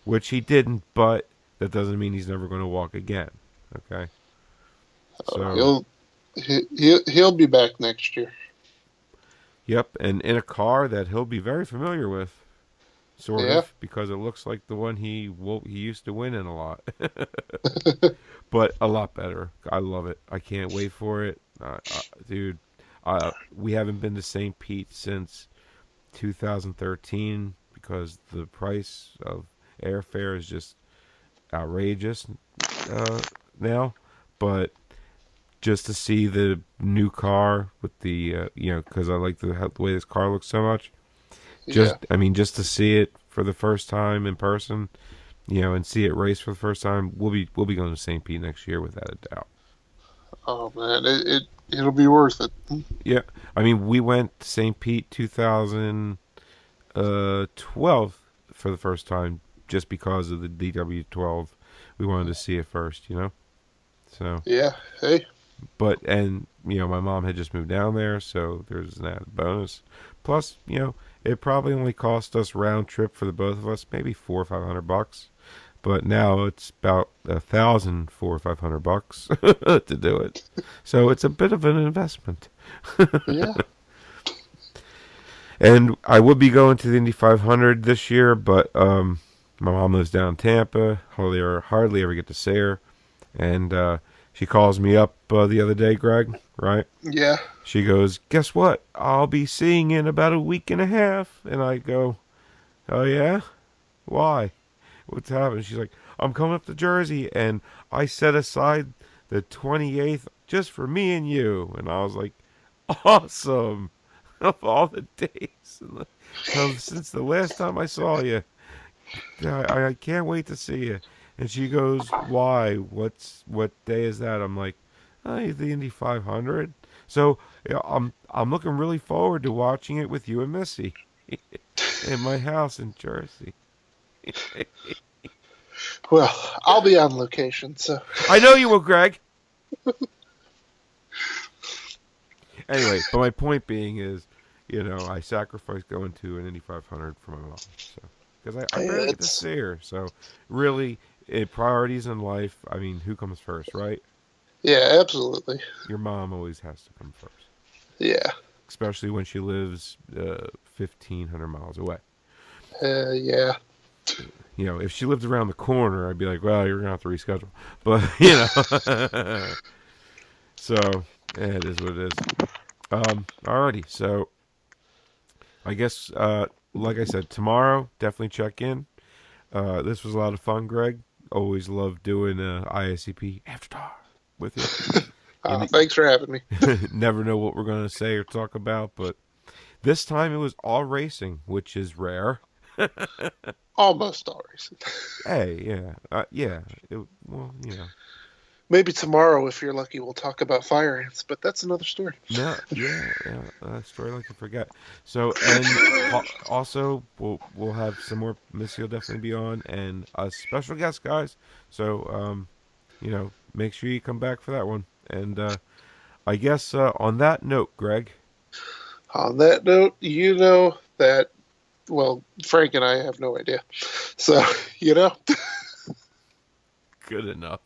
Which he didn't, but that doesn't mean he's never going to walk again. Okay? So he'll be back next year. Yep, and in a car that he'll be very familiar with. Sort of, because it looks like the one he used to win in a lot. But a lot better. I love it. I can't wait for it. Dude, we haven't been to St. Pete since 2013 because the price of airfare is just outrageous now. But just to see the new car with the, because I like the way this car looks so much. I mean, just to see it for the first time in person, and see it race for the first time, we'll be going to St. Pete next year without a doubt. Oh man, it'll be worth it. Yeah, I mean, we went to St. Pete 2012 for the first time just because of the DW12. We wanted to see it first, So yeah, hey. But my mom had just moved down there, so there's an added bonus. Plus, it probably only cost us round trip for the both of us, maybe $400 or $500. But now it's about $1,000, $400 or $500 to do it. So it's a bit of an investment. Yeah. And I would be going to the Indy500 this year, but my mom lives down in Tampa. Hardly ever get to see her. And she calls me up the other day, Greg, right? Yeah. She goes, guess what? I'll be seeing you in about a week and a half. And I go, oh, yeah? Why? What's happening? She's like, I'm coming up to Jersey, and I set aside the 28th just for me and you. And I was like, awesome. Of all the days since the last time I saw you. I can't wait to see you. And she goes, why? What day is that? I'm like, the Indy 500. So I'm looking really forward to watching it with you and Missy in my house in Jersey. Well, I'll be on location, so. I know you will, Greg. Anyway, but my point being is, I sacrificed going to an Indy 500 for my mom. So because I Yeah, barely get to see her. So really, priorities in life. I mean, who comes first, right? yeah, absolutely. Your mom always has to come first, Yeah, especially when she lives 1,500 miles away. yeah. If she lived around the corner, I'd be like, well, you're gonna have to reschedule. But so it is what it is. Alrighty. So I guess, like I said, tomorrow definitely check in. This was a lot of fun, Greg. Always love doing ISCP after dark with you. Thanks for having me. Never know what we're gonna say or talk about, but this time it was all racing, which is rare. Almost always. Hey, yeah, yeah. Well, Maybe tomorrow, if you're lucky, we'll talk about fire ants, but that's another story. No, yeah, story like I forget. So, and also we'll have some more. Missy will definitely be on, and a special guest, guys. So, make sure you come back for that one. And I guess on that note, Greg. On that note, that, well, Frank and I have no idea. So, Good enough.